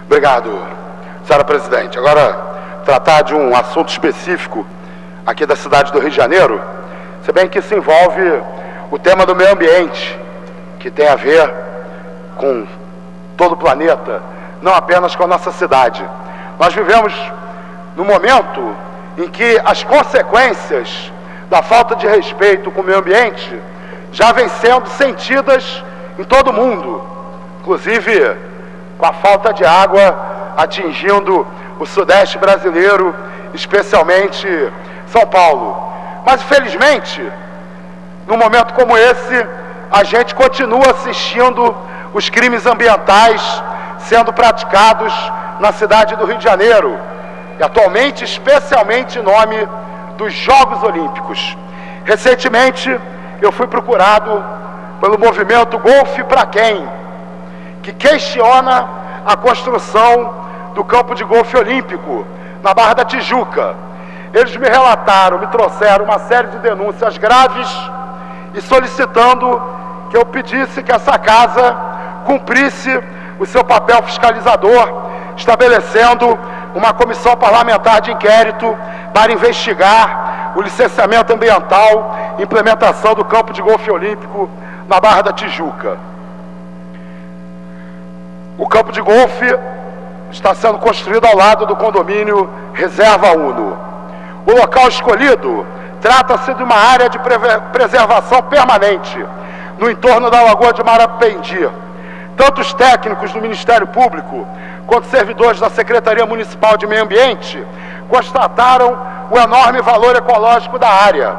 Obrigado, senhora presidente. Agora, tratar de um assunto específico aqui da cidade do Rio de Janeiro, se bem que isso envolve o tema do meio ambiente, que tem a ver com todo o planeta, não apenas com a nossa cidade. Nós vivemos num momento em que as consequências da falta de respeito com o meio ambiente já vêm sendo sentidas em todo o mundo, inclusive com a falta de água atingindo o sudeste brasileiro, especialmente São Paulo. Mas, infelizmente, num momento como esse, a gente continua assistindo os crimes ambientais sendo praticados na cidade do Rio de Janeiro, e atualmente, especialmente em nome dos Jogos Olímpicos. Recentemente, eu fui procurado pelo movimento Golfe Pra Quem, que questiona a construção do campo de golfe olímpico na Barra da Tijuca. Eles me relataram, me trouxeram uma série de denúncias graves e solicitando que eu pedisse que essa casa cumprisse o seu papel fiscalizador, estabelecendo uma comissão parlamentar de inquérito para investigar o licenciamento ambiental e implementação do campo de golfe olímpico na Barra da Tijuca. O campo de golfe está sendo construído ao lado do condomínio Reserva Uno. O local escolhido trata-se de uma área de preservação permanente no entorno da Lagoa de Marapendi. Tanto os técnicos do Ministério Público quanto servidores da Secretaria Municipal de Meio Ambiente constataram o enorme valor ecológico da área,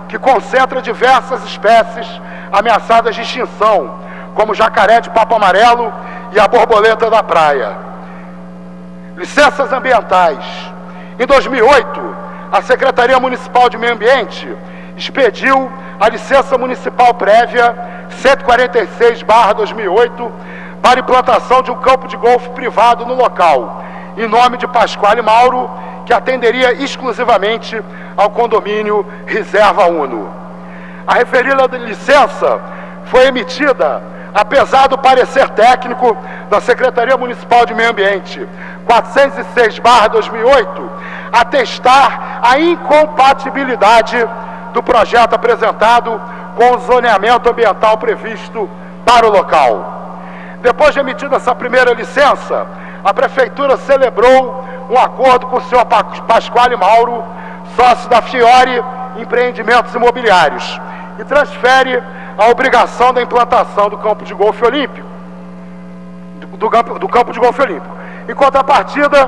que concentra diversas espécies ameaçadas de extinção, como o jacaré de papo amarelo e a borboleta da praia. Licenças ambientais. Em 2008, a Secretaria Municipal de Meio Ambiente expediu a licença municipal prévia 146/2008 para implantação de um campo de golfe privado no local, em nome de Pasquale Mauro, que atenderia exclusivamente ao condomínio Reserva Uno. A referida licença foi emitida apesar do parecer técnico da Secretaria Municipal de Meio Ambiente 406/2008 atestar a incompatibilidade do projeto apresentado com o zoneamento ambiental previsto para o local. Depois de emitida essa primeira licença, a Prefeitura celebrou um acordo com o senhor Pasquale Mauro, sócio da Fiore Empreendimentos Imobiliários, e transfere a obrigação da implantação do campo de golfe olímpico, do campo de golfe olímpico. Em contrapartida,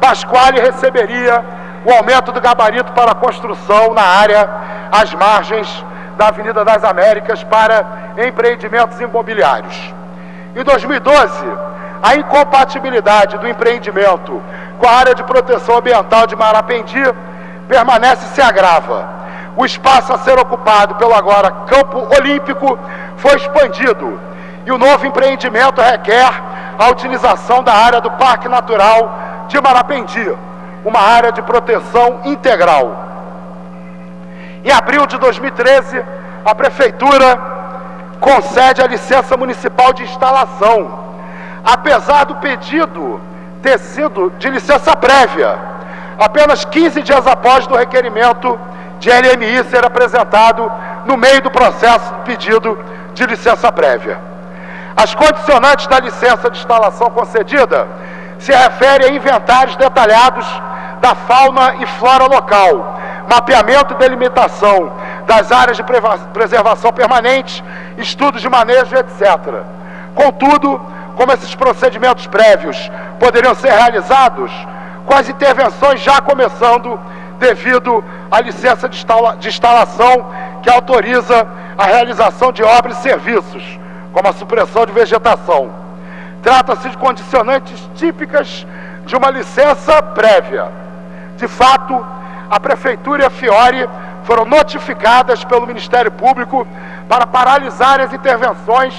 Pasquale receberia o aumento do gabarito para a construção na área às margens da Avenida das Américas para empreendimentos imobiliários. Em 2012, a incompatibilidade do empreendimento com a área de proteção ambiental de Marapendi permanece e se agrava. O espaço a ser ocupado pelo agora campo olímpico foi expandido e o novo empreendimento requer a utilização da área do Parque Natural de Marapendi, uma área de proteção integral. Em abril de 2013, a Prefeitura concede a licença municipal de instalação, apesar do pedido ter sido de licença prévia, apenas 15 dias após o requerimento de LMI ser apresentado no meio do processo de pedido de licença prévia. As condicionantes da licença de instalação concedida se referem a inventários detalhados da fauna e flora local, mapeamento e delimitação das áreas de preservação permanente, estudos de manejo, etc. Contudo, como esses procedimentos prévios poderiam ser realizados, com as intervenções já começando devido à licença de instalação que autoriza a realização de obras e serviços, como a supressão de vegetação. Trata-se de condicionantes típicas de uma licença prévia. De fato, a Prefeitura e a Fiore foram notificadas pelo Ministério Público para paralisar as intervenções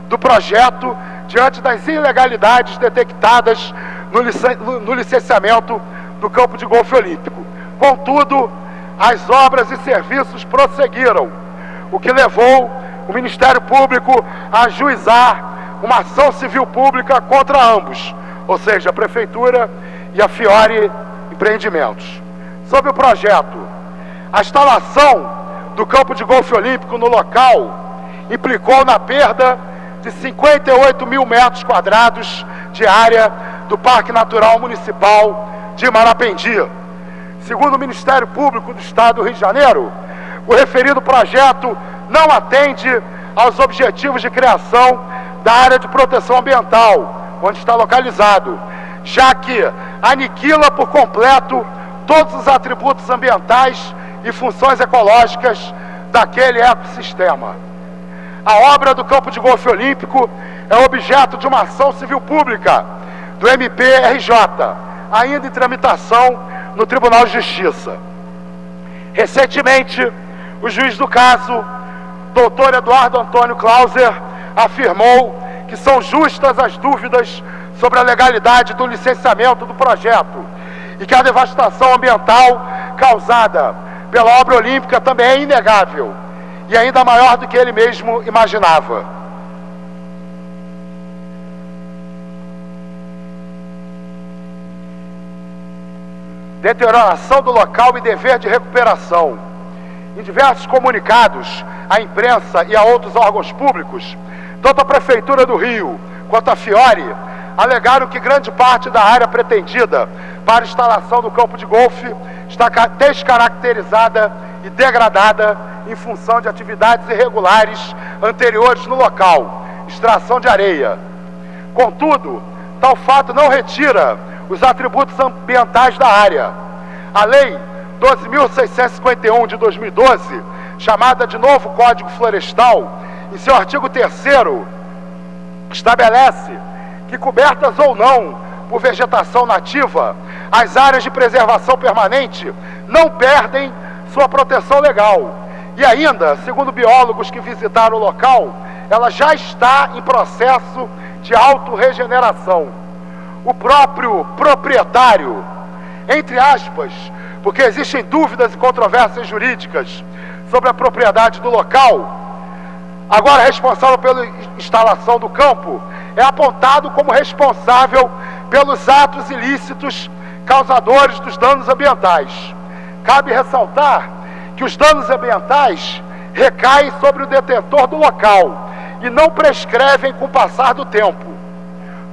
do projeto diante das ilegalidades detectadas no licenciamento do campo de golfe olímpico. Contudo, as obras e serviços prosseguiram, o que levou o Ministério Público a ajuizar uma ação civil pública contra ambos, ou seja, a Prefeitura e a Fiore Empreendimentos. Sobre o projeto, a instalação do campo de golfe olímpico no local implicou na perda de 58 mil metros quadrados de área do Parque Natural Municipal de Marapendi. Segundo o Ministério Público do Estado do Rio de Janeiro, o referido projeto não atende aos objetivos de criação da área de proteção ambiental, onde está localizado, já que aniquila por completo todos os atributos ambientais e funções ecológicas daquele ecossistema. A obra do campo de golfe olímpico é objeto de uma ação civil pública do MPRJ, ainda em tramitação no Tribunal de Justiça. Recentemente, o juiz do caso, doutor Eduardo Antônio Clauser, afirmou que são justas as dúvidas sobre a legalidade do licenciamento do projeto e que a devastação ambiental causada pela obra olímpica também é inegável e ainda maior do que ele mesmo imaginava. Deterioração do local e dever de recuperação. Em diversos comunicados à imprensa e a outros órgãos públicos, tanto a Prefeitura do Rio quanto a Fiore alegaram que grande parte da área pretendida para a instalação do campo de golfe está descaracterizada e degradada em função de atividades irregulares anteriores no local, extração de areia. Contudo, tal fato não retira os atributos ambientais da área. A Lei 12.651 de 2012, chamada de Novo Código Florestal, em seu artigo 3º, estabelece que, cobertas ou não por vegetação nativa, as áreas de preservação permanente não perdem sua proteção legal. E ainda, segundo biólogos que visitaram o local, ela já está em processo de autorregeneração. O próprio proprietário, entre aspas, porque existem dúvidas e controvérsias jurídicas sobre a propriedade do local, agora responsável pela instalação do campo, é apontado como responsável pelos atos ilícitos causadores dos danos ambientais. Cabe ressaltar que os danos ambientais recaem sobre o detentor do local e não prescrevem com o passar do tempo.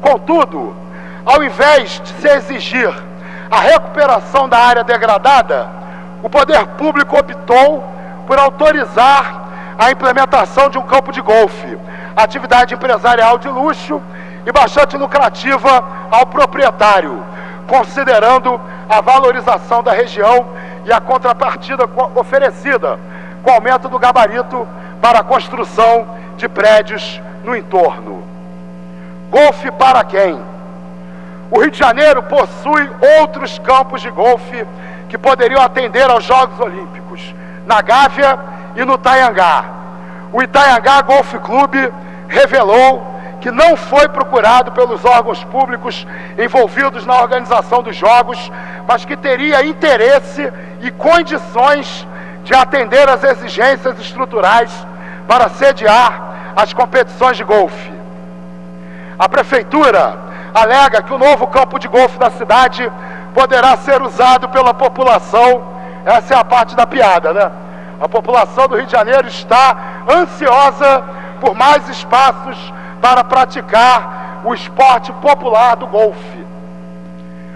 Contudo, ao invés de se exigir a recuperação da área degradada, o poder público optou por autorizar a implementação de um campo de golfe, atividade empresarial de luxo e bastante lucrativa ao proprietário, considerando a valorização da região e a contrapartida oferecida com o aumento do gabarito para a construção de prédios no entorno. Golfe para quem? O Rio de Janeiro possui outros campos de golfe que poderiam atender aos Jogos Olímpicos, na Gávea e no Itaiangá. O Itaiangá Golf Clube revelou que não foi procurado pelos órgãos públicos envolvidos na organização dos Jogos, mas que teria interesse e condições de atender às exigências estruturais para sediar as competições de golfe. A Prefeitura alega que o novo campo de golfe da cidade poderá ser usado pela população. Essa é a parte da piada, né? A população do Rio de Janeiro está ansiosa por mais espaços para praticar o esporte popular do golfe.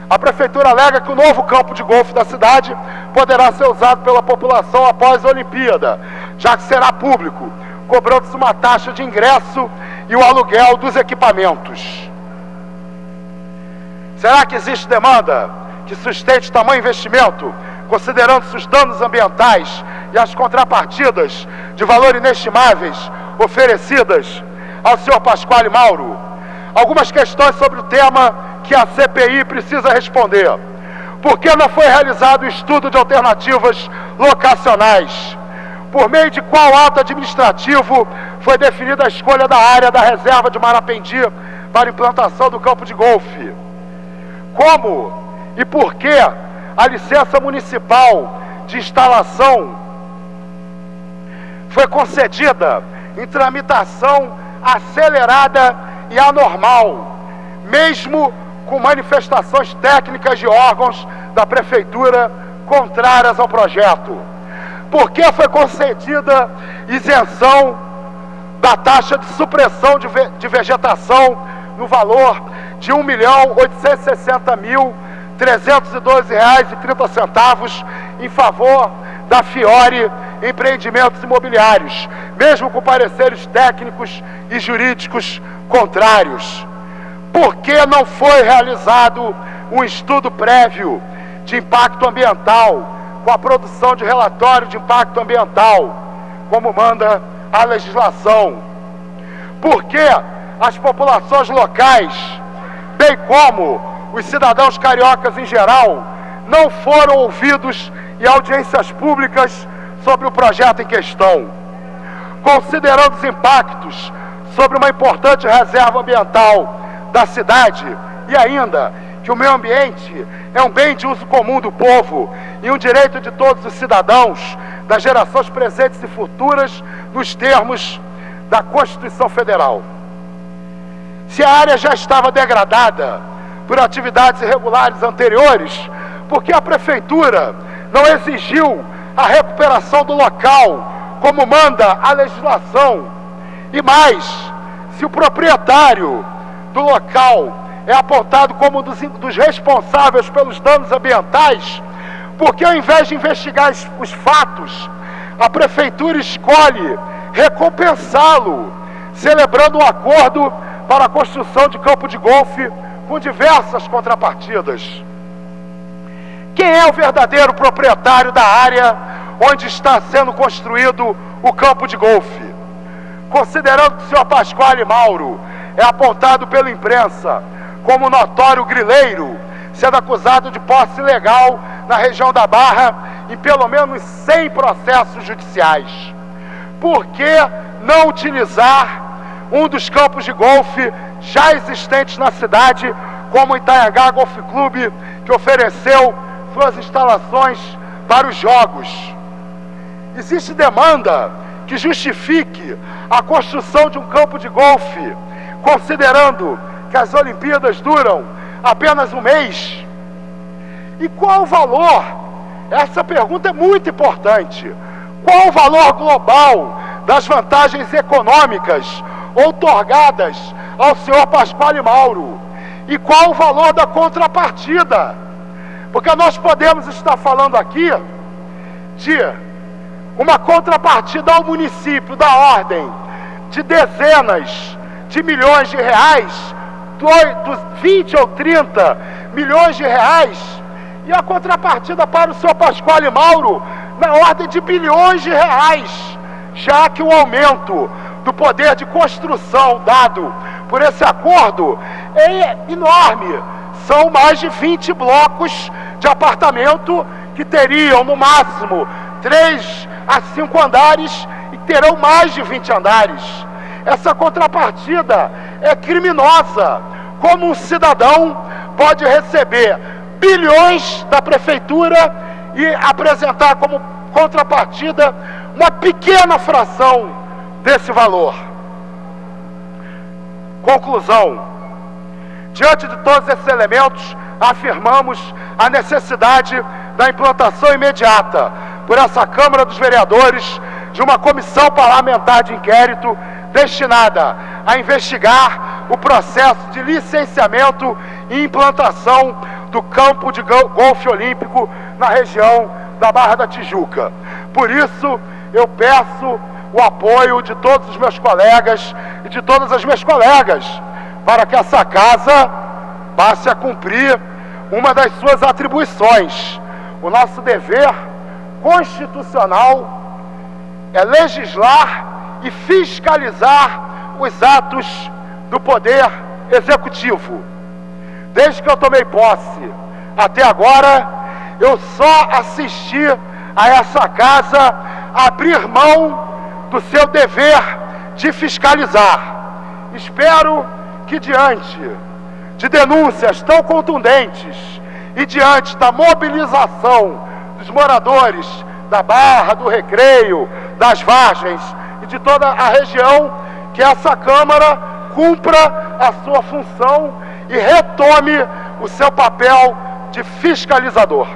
A Prefeitura alega que o novo campo de golfe da cidade poderá ser usado pela população após a Olimpíada, já que será público, cobrando-se uma taxa de ingresso e o aluguel dos equipamentos. Será que existe demanda que sustente tamanho investimento, considerando-se os danos ambientais e as contrapartidas de valor inestimáveis oferecidas ao senhor Pasquale Mauro? Algumas questões sobre o tema que a CPI precisa responder. Por que não foi realizado o estudo de alternativas locacionais? Por meio de qual ato administrativo foi definida a escolha da área da reserva de Marapendi para implantação do campo de golfe? Como e por que a licença municipal de instalação foi concedida em tramitação acelerada e anormal, mesmo com manifestações técnicas de órgãos da Prefeitura contrárias ao projeto? Por que foi concedida isenção da taxa de supressão de vegetação no valor de R$ 1.860.312,30 em favor da Fiore Empreendimentos Imobiliários, mesmo com pareceres técnicos e jurídicos contrários? Por que não foi realizado um estudo prévio de impacto ambiental, com a produção de relatório de impacto ambiental, como manda a legislação? Por que as populações locais, bem como os cidadãos cariocas em geral, não foram ouvidos em audiências públicas sobre o projeto em questão? Considerando os impactos sobre uma importante reserva ambiental da cidade, e ainda que o meio ambiente é um bem de uso comum do povo e um direito de todos os cidadãos, das gerações presentes e futuras, nos termos da Constituição Federal. Se a área já estava degradada por atividades irregulares anteriores, por que a Prefeitura não exigiu a recuperação do local, como manda a legislação? E mais, se o proprietário do local é apontado como um dos responsáveis pelos danos ambientais, porque ao invés de investigar os fatos, a Prefeitura escolhe recompensá-lo, celebrando um acordo para a construção de campo de golfe com diversas contrapartidas? Quem é o verdadeiro proprietário da área onde está sendo construído o campo de golfe? Considerando que o senhor Pasquale Mauro é apontado pela imprensa como notório grileiro, sendo acusado de posse ilegal na região da Barra em pelo menos 100 processos judiciais, por que não utilizar um dos campos de golfe já existentes na cidade, como o Itaiangá Golf Clube, que ofereceu suas instalações para os jogos? Existe demanda que justifique a construção de um campo de golfe, considerando que as Olimpíadas duram apenas um mês? E qual o valor? Essa pergunta é muito importante. Qual o valor global das vantagens econômicas outorgadas ao senhor Pasquale Mauro? E qual o valor da contrapartida? Porque nós podemos estar falando aqui de uma contrapartida ao município da ordem de dezenas de milhões de reais, 20 ou 30 milhões de reais, e a contrapartida para o senhor Pasquale Mauro na ordem de bilhões de reais, já que o aumento do poder de construção dado por esse acordo é enorme. São mais de 20 blocos de apartamento que teriam no máximo 3 a 5 andares e terão mais de 20 andares. Essa contrapartida é criminosa. Como um cidadão pode receber bilhões da Prefeitura e apresentar como contrapartida uma pequena fração desse valor? Conclusão: diante de todos esses elementos, afirmamos a necessidade da implantação imediata por essa Câmara dos Vereadores de uma comissão parlamentar de inquérito destinada a investigar o processo de licenciamento e implantação do campo de golfe olímpico na região da Barra da Tijuca. Por isso, eu peço o apoio de todos os meus colegas e de todas as minhas colegas para que essa casa passe a cumprir uma das suas atribuições. O nosso dever constitucional é legislar e fiscalizar os atos do Poder Executivo. Desde que eu tomei posse até agora, eu só assisti a essa casa abrir mão do seu dever de fiscalizar. Espero que, diante de denúncias tão contundentes e diante da mobilização dos moradores da Barra, do Recreio, das Vargens e de toda a região, que essa Câmara cumpra a sua função e retome o seu papel de fiscalizador.